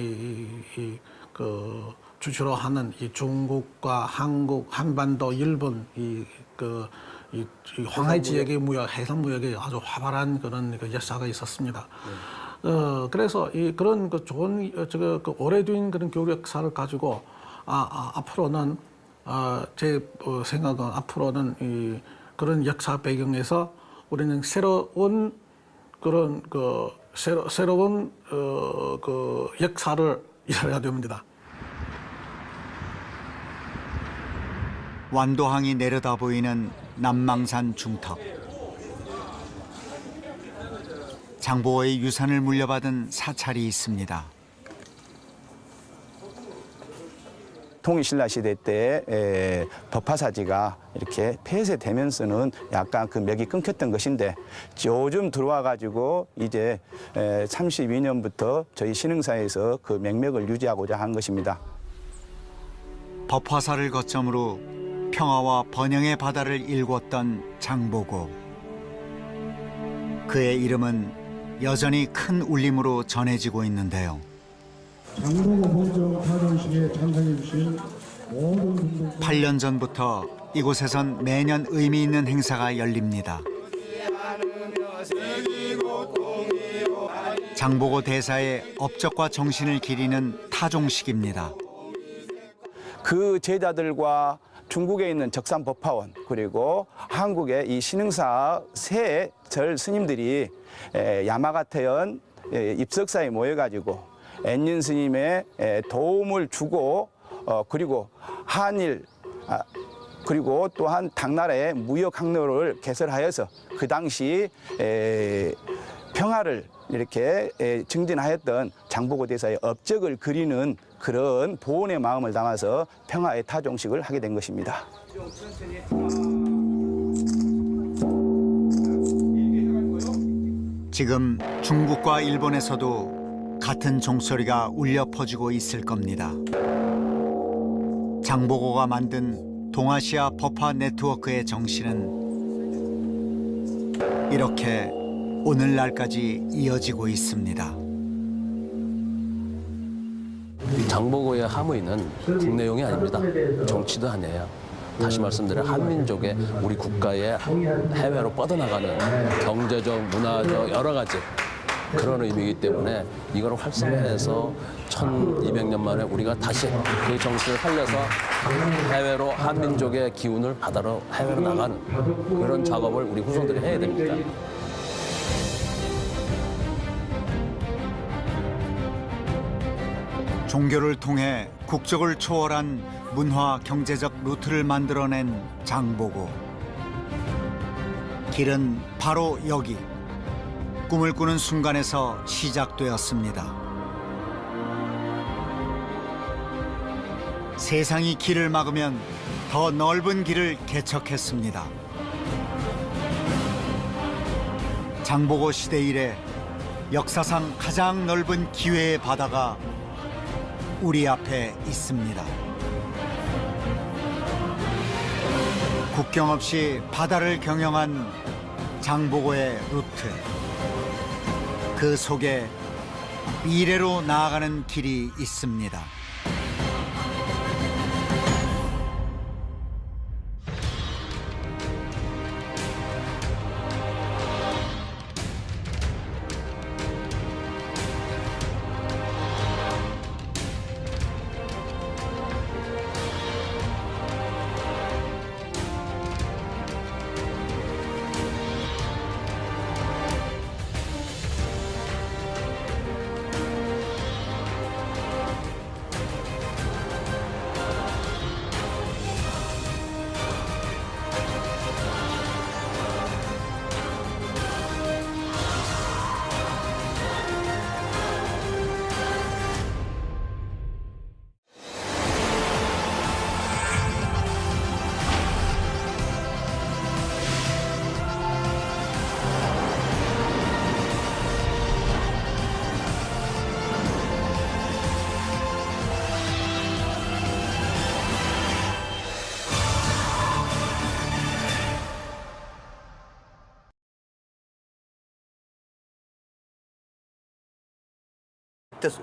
주주로 하는 이 중국과 한국, 한반도, 일본 이 황해 지역의 무역, 해상 무역에 아주 활발한 그런 역사가 있었습니다. 그래서 그런 좋은 오래된 그런 교류 역사를 가지고 앞으로는 제 생각은 앞으로는 그런 역사 배경에서 우리는 새로운 그런 새로운 역사를 이뤄야 됩니다. 완도항이 내려다 보이는 남망산 중턱. 장보고의 유산을 물려받은 사찰이 있습니다. 통일신라 시대 때 법화사지가 이렇게 폐쇄되면서는 약간 그 맥이 끊겼던 것인데 요즘 들어와 가지고 이제 32년부터 저희 신흥사에서 그 맥락을 유지하고자 한 것입니다. 법화사를 거점으로 평화와 번영의 바다를 일궜던 장보고. 그의 이름은 여전히 큰 울림으로 전해지고 있는데요. 장보고 본정 파전식에 참석해 주신 모든 분들 8년 전부터 이곳에선 매년 의미 있는 행사가 열립니다. 장보고 대사의 업적과 정신을 기리는 타종식입니다. 그 제자들과 중국에 있는 적산법화원 그리고 한국의 이 신흥사 세 절 스님들이 야마가타현 입석사에 모여가지고 엔린 스님의 도움을 주고 그리고 한일 그리고 또한 당나라의 무역 항로를 개설하여서 그 당시 평화를 이렇게 증진하였던 장보고 대사의 업적을 그리는 그런 보온의 마음을 담아서 평화의 타종식을 하게 된 것입니다. 지금 중국과 일본에서도 같은 종소리가 울려 퍼지고 있을 겁니다. 장보고가 만든 동아시아 법화 네트워크의 정신은 이렇게 오늘날까지 이어지고 있습니다. 장보고의 하모이는 국내용이 아닙니다. 정치도 아니에요. 다시 말씀드려 한민족의 우리 국가의 해외로 뻗어나가는 경제적, 문화적 여러 가지 그런 의미이기 때문에 이걸 활성화해서 1200년 만에 우리가 다시 그 정신을 살려서 해외로 한민족의 기운을 바다로 해외로 나가는 그런 작업을 우리 후손들이 해야 됩니다. 종교를 통해 국적을 초월한 문화 경제적 루트를 만들어낸 장보고. 길은 바로 여기 꿈을 꾸는 순간에서 시작되었습니다. 세상이 길을 막으면 더 넓은 길을 개척했습니다. 장보고 시대 이래 역사상 가장 넓은 기회의 바다가 우리 앞에 있습니다. 국경 없이 바다를 경영한 장보고의 루트. 그 속에 미래로 나아가는 길이 있습니다.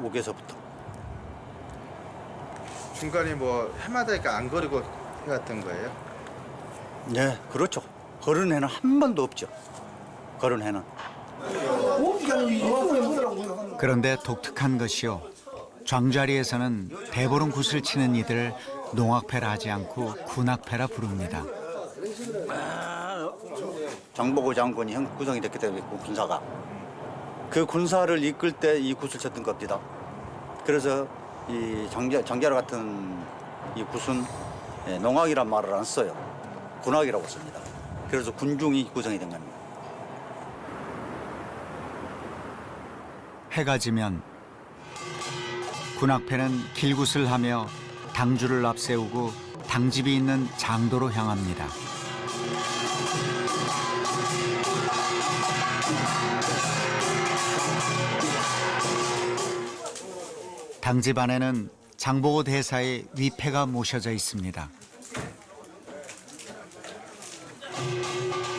옥에서부터 중간에 뭐 해마다 이렇게 안 거리고 해왔던 거예요? 네, 그렇죠. 그런 해는 한 번도 없죠. 그런 해는. 그런데 독특한 것이요. 장자리에서는 대보름 굿을 치는 이들을 농악패라 하지 않고 군악패라 부릅니다. 장보고 장군이 형 구성이 됐기 때문에 군사가 그 군사를 이끌 때 이 굿을 쳤던 겁니다. 그래서 이 장자로 같은 이 굿은 농악이란 말을 안 써요. 군악이라고 씁니다. 그래서 군중이 구성이 된 겁니다. 해가 지면 군악패는 길굿을 하며 당주를 앞세우고 당집이 있는 장도로 향합니다. 당집 안에는 장보고 대사의 위패가 모셔져 있습니다.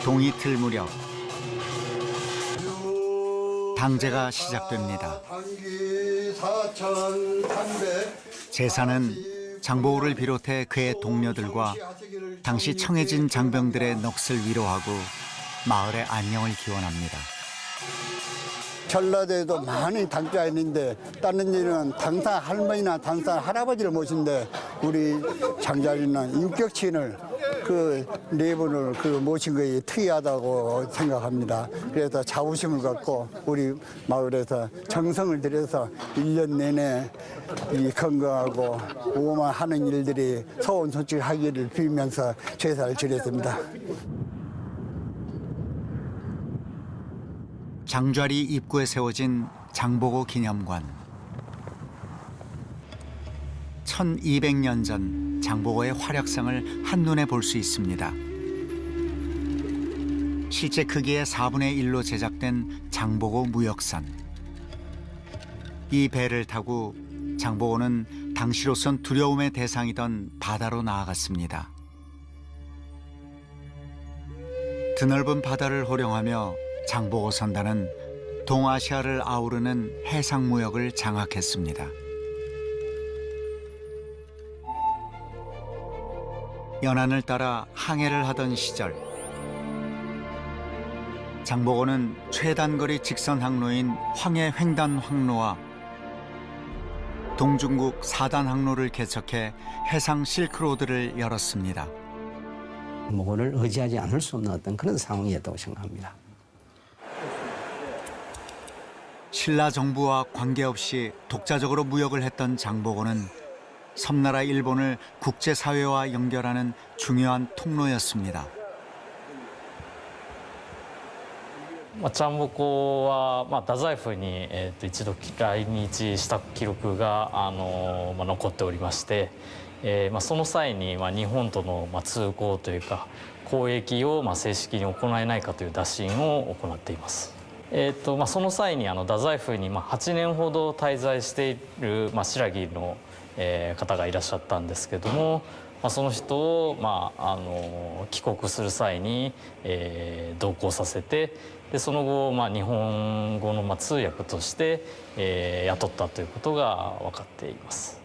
동이틀 무렵 당제가 시작됩니다. 제사는 장보고를 비롯해 그의 동료들과 당시 청해진 장병들의 넋을 위로하고 마을의 안녕을 기원합니다. 전라도에도 많은 당자가 있는데 다른 일은 당사 할머니나 당사 할아버지를 모신데 우리 장자리는 인격친을 그 네 분을 모신 것이 특이하다고 생각합니다. 그래서 자부심을 갖고 우리 마을에서 정성을 들여서 1년 내내 이 건강하고 오만하는 일들이 소원소치하기를 빌면서 제사를 지냈습니다. 장좌리 입구에 세워진 장보고 기념관. 1200년 전 장보고의 활약상을 한눈에 볼 수 있습니다. 실제 크기의 4분의 1로 제작된 장보고 무역산. 이 배를 타고 장보고는 당시로선 두려움의 대상이던 바다로 나아갔습니다. 드넓은 바다를 호령하며 장보고 선단은 동아시아를 아우르는 해상무역을 장악했습니다. 연안을 따라 항해를 하던 시절 장보고는 최단거리 직선 항로인 황해 횡단 항로와 동중국 4단 항로를 개척해 해상 실크로드를 열었습니다. 뭐를 의지하지 않을 수 없는 어떤 그런 상황이었다고 생각합니다. 신라 정부와 관계없이 독자적으로 무역을 했던 장보고는 섬나라 일본을 국제사회와 연결하는 중요한 통로였습니다. ジャンボコは、太宰府に、一度来日した記録が残っておりまして、その際に、日本との、通行というか交易を、正式に行えないかという打診を行っています。その際に太宰府に、8年ほど滞在している、新羅の、方がいらっしゃったんですけども、その人を、帰国する際に、同行させてでその後、日本語の、通訳として、雇ったということが分かっています。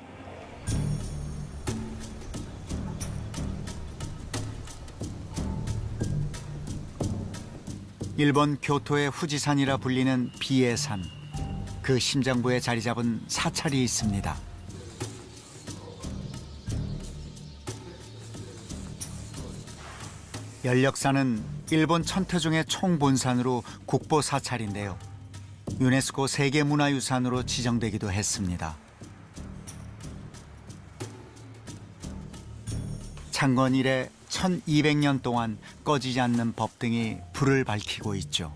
일본 교토의 후지산이라 불리는 비해산. 그 심장부에 자리 잡은 사찰이 있습니다. 연력사는 일본 천태종의 총본산으로 국보 사찰인데요. 유네스코 세계문화유산으로 지정되기도 했습니다. 창건 이래 1200년 동안 꺼지지 않는 법등이 불을 밝히고 있죠.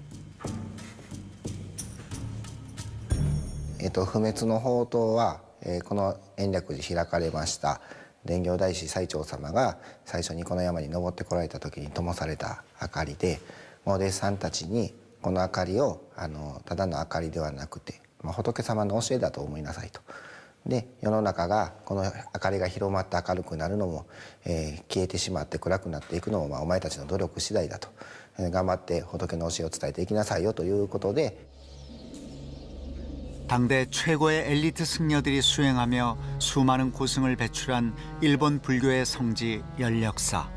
不滅の法灯は、この延暦寺開かれました伝行大師最澄様が最初にこの山に登ってこられた時に灯された明かりで、お弟子さんたちにこの明かりをただの明かりではなくて、仏様の教えだと思いなさいと。で世の中がこの明かりが広まって明るくなるのも、消えてしまって暗くなっていくのも、お前たちの努力次第だと、頑張って仏の教えを伝えていきなさいよということで 당대 최고의 엘리트 승려들이 수행하며 수많은 고승을 배출한 일본 불교의 성지 연력사.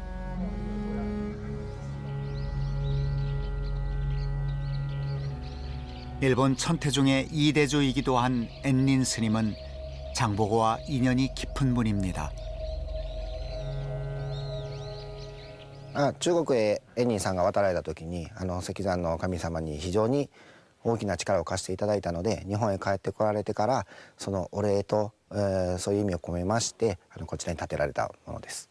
일본 천태종의 2대조이기도 한 엔린 스님은 장보고와 인연이 깊은 분입니다. 中国へ円仁さんが渡られた時に石山の神様に非常に 大きな力を貸していただいたので、日本へ帰ってこられてからそのお礼と、そういう意味を込めましてこちらに建てられたものです。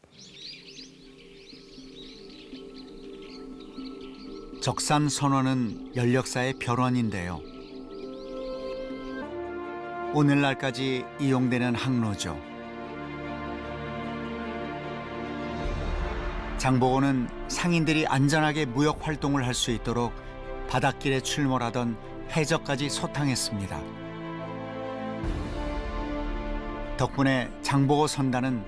적산선원은 연력사의 별원인데요. 오늘날까지 이용되는 항로죠. 장보고는 상인들이 안전하게 무역 활동을 할 수 있도록 바닷길에 출몰하던 해적까지 소탕했습니다. 덕분에 장보고 선단은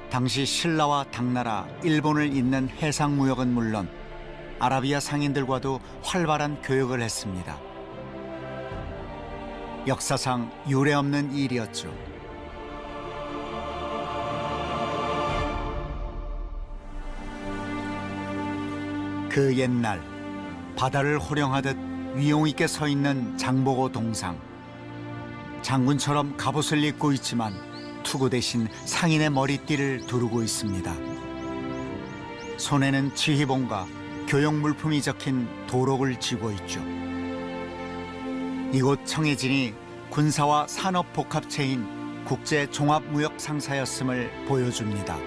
당시 신라와 당나라, 일본을 잇는 해상 무역은 물론 아라비아 상인들과도 활발한 교역을 했습니다. 역사상 유례없는 일이었죠. 그 옛날 바다를 호령하듯 위용 있게 서 있는 장보고 동상. 장군처럼 갑옷을 입고 있지만 투구 대신 상인의 머리띠를 두르고 있습니다. 손에는 지휘봉과 교역 물품이 적힌 도록을 쥐고 있죠. 이곳 청해진이 군사와 산업 복합체인 국제 종합무역 상사였음을 보여줍니다.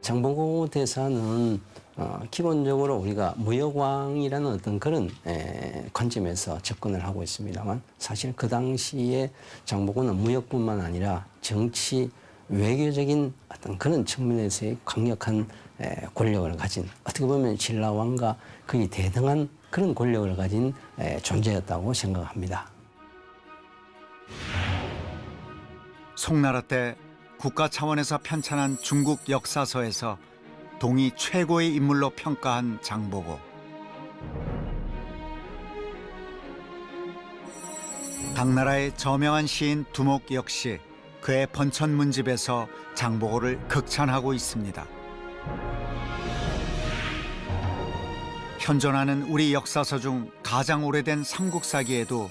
장보고 대사는 기본적으로 우리가 무역왕이라는 어떤 그런 관점에서 접근을 하고 있습니다만 사실 그 당시에 장보고는 무역뿐만 아니라 정치 외교적인 어떤 그런 측면에서의 강력한 권력을 가진 어떻게 보면 신라왕과 거의 대등한 그런 권력을 가진 존재였다고 생각합니다. 송나라 때 국가 차원에서 편찬한 중국 역사서에서 동이 최고의 인물로 평가한 장보고. 당나라의 저명한 시인 두목 역시 그의 번천문집에서 장보고를 극찬하고 있습니다. 현존하는 우리 역사서 중 가장 오래된 삼국사기에도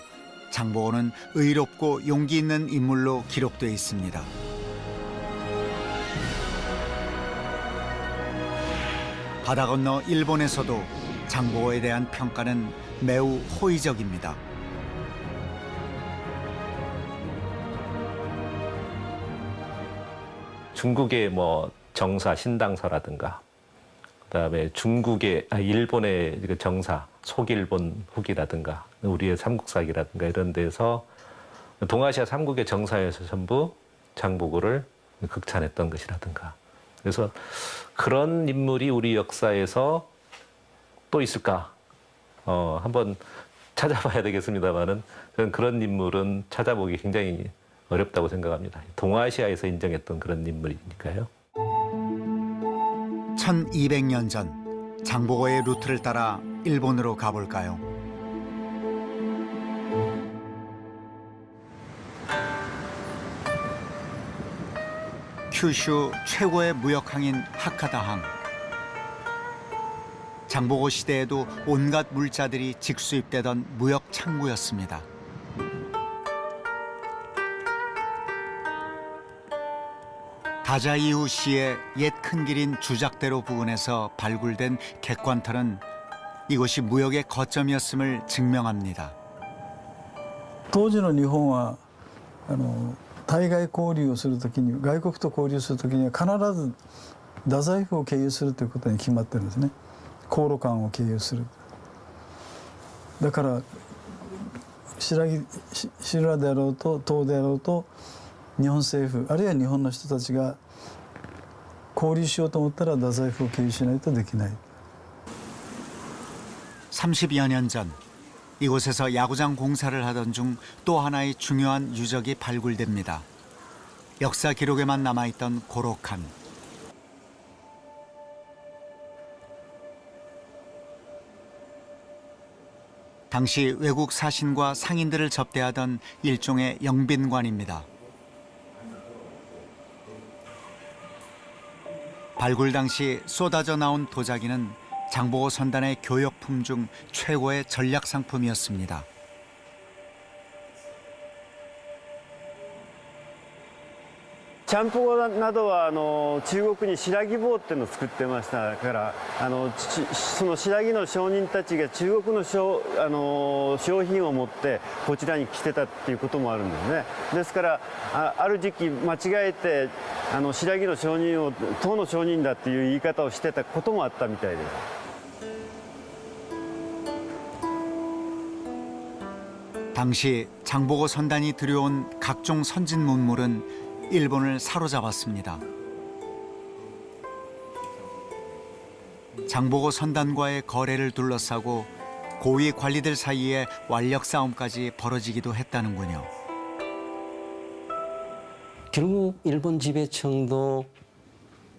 장보고는 의롭고 용기 있는 인물로 기록되어 있습니다. 바다 건너 일본에서도 장보고에 대한 평가는 매우 호의적입니다. 중국의 뭐 정사 신당서라든가, 그다음에 일본의 그 정사 속일본 후기라든가, 우리의 삼국사기라든가 이런 데서 동아시아 삼국의 정사에서 전부 장보고를 극찬했던 것이라든가. 그래서 그런 인물이 우리 역사에서 또 있을까? 한번 찾아봐야 되겠습니다만은 저는 그런 인물은 찾아보기 굉장히 어렵다고 생각합니다. 동아시아에서 인정했던 그런 인물이니까요. 1200년 전 장보고의 루트를 따라 일본으로 가볼까요? 큐슈 최고의 무역항인 하카다항. 장보고 시대에도 온갖 물자들이 직수입되던 무역 창구였습니다. 다자이후 시의 옛 큰 길인 주작대로 부근에서 발굴된 객관터는 이곳이 무역의 거점이었음을 증명합니다. 当時の日本は対外交流をするときに、外国と交流するときには必ず太宰府を経由するということに決まってるんですね。航路間を経由する。だから白であろうと唐であろうと日本政府あるいは日本の人たちが交流しようと思ったら太宰府を経由しないとできない。 30여 년 전 이곳에서 야구장 공사를 하던 중 또 하나의 중요한 유적이 발굴됩니다. 역사 기록에만 남아있던 고로칸. 당시 외국 사신과 상인들을 접대하던 일종의 영빈관입니다. 발굴 당시 쏟아져 나온 도자기는 장보고 선단의 교역품 중 최고의 전략 상품이었습니다. 장보고などは中国に白木棒っていうのを作ってましたからその白木の商人たちが中国の商品を持ってこちらに来てたっていうこともあるんですね。ですからある時期間違えて白木の商人を唐の商人だっていう言い方をしてたこともあったみたいです。 당시 장보고 선단이 들여온 각종 선진 문물은 일본을 사로잡았습니다. 장보고 선단과의 거래를 둘러싸고 고위 관리들 사이에 완력 싸움까지 벌어지기도 했다는군요. 결국 일본 지배청도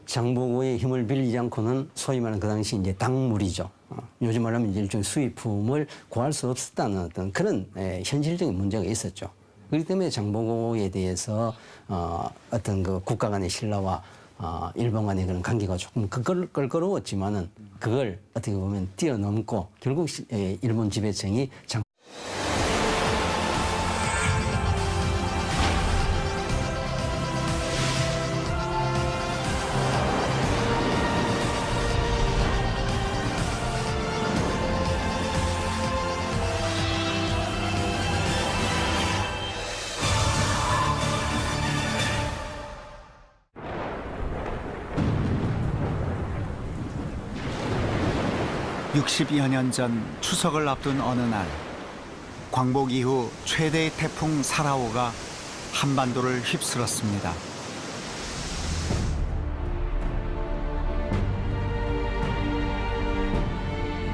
장보고의 힘을 빌리지 않고는 소위 말하는 그 당시 이제 당물이죠. 요즘 말하면 이제 일종의 수입품을 구할 수 없었다는 어떤 그런 현실적인 문제가 있었죠. 그렇기 때문에 장보고에 대해서 어떤 그 국가 간의 신라와 일본 간의 그런 관계가 조금 껄끄러웠지만은 그걸 어떻게 보면 뛰어넘고 결국 일본 지배청이 (60여 년) 전 추석을 앞둔 어느 날 광복 이후 최대의 태풍 사라오가 한반도를 휩쓸었습니다.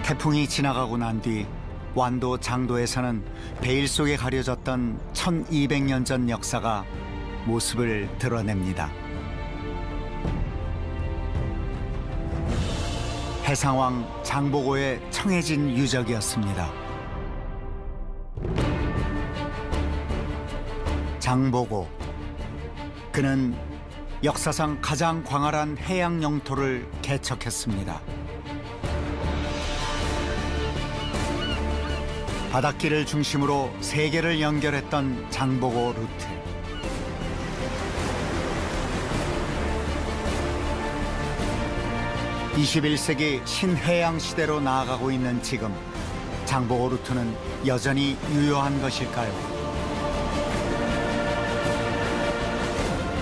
태풍이 지나가고 난 뒤 완도 장도에서는 베일 속에 가려졌던 1200년 전 역사가 모습을 드러냅니다. 해상왕 장보고의 청해진 유적이었습니다. 장보고, 그는 역사상 가장 광활한 해양 영토를 개척했습니다. 바닷길을 중심으로 세계를 연결했던 장보고 루트. (21세기) 신해양 시대로 나아가고 있는 지금, 장보고 루트는 여전히 유효한 것일까요?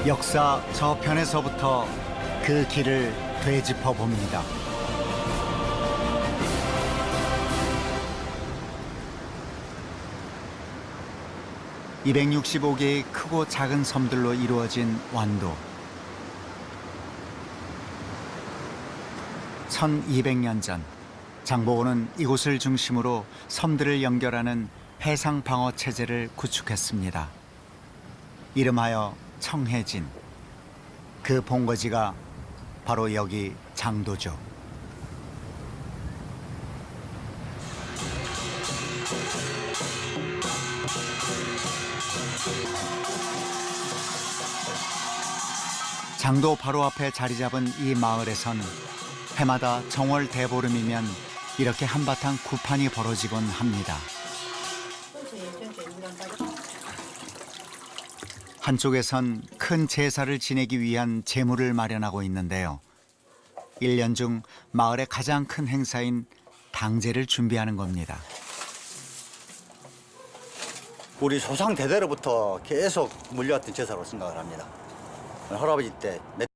역사 저편에서부터 그 길을 되짚어 봅니다. (265개의) 크고 작은 섬들로 이루어진 완도. 1200년 전 장보고는 이곳을 중심으로 섬들을 연결하는 해상 방어 체제를 구축했습니다. 이름하여 청해진. 그 본거지가 바로 여기 장도죠. 장도 바로 앞에 자리 잡은 이 마을에선 해마다 정월 대보름이면 이렇게 한바탕 구판이 벌어지곤 합니다. 한쪽에선 큰 제사를 지내기 위한 제물을 마련하고 있는데요. 1년 중 마을의 가장 큰 행사인 당제를 준비하는 겁니다. 우리 조상 대대로부터 계속 물려왔던 제사로 생각을 합니다. 할아버지 때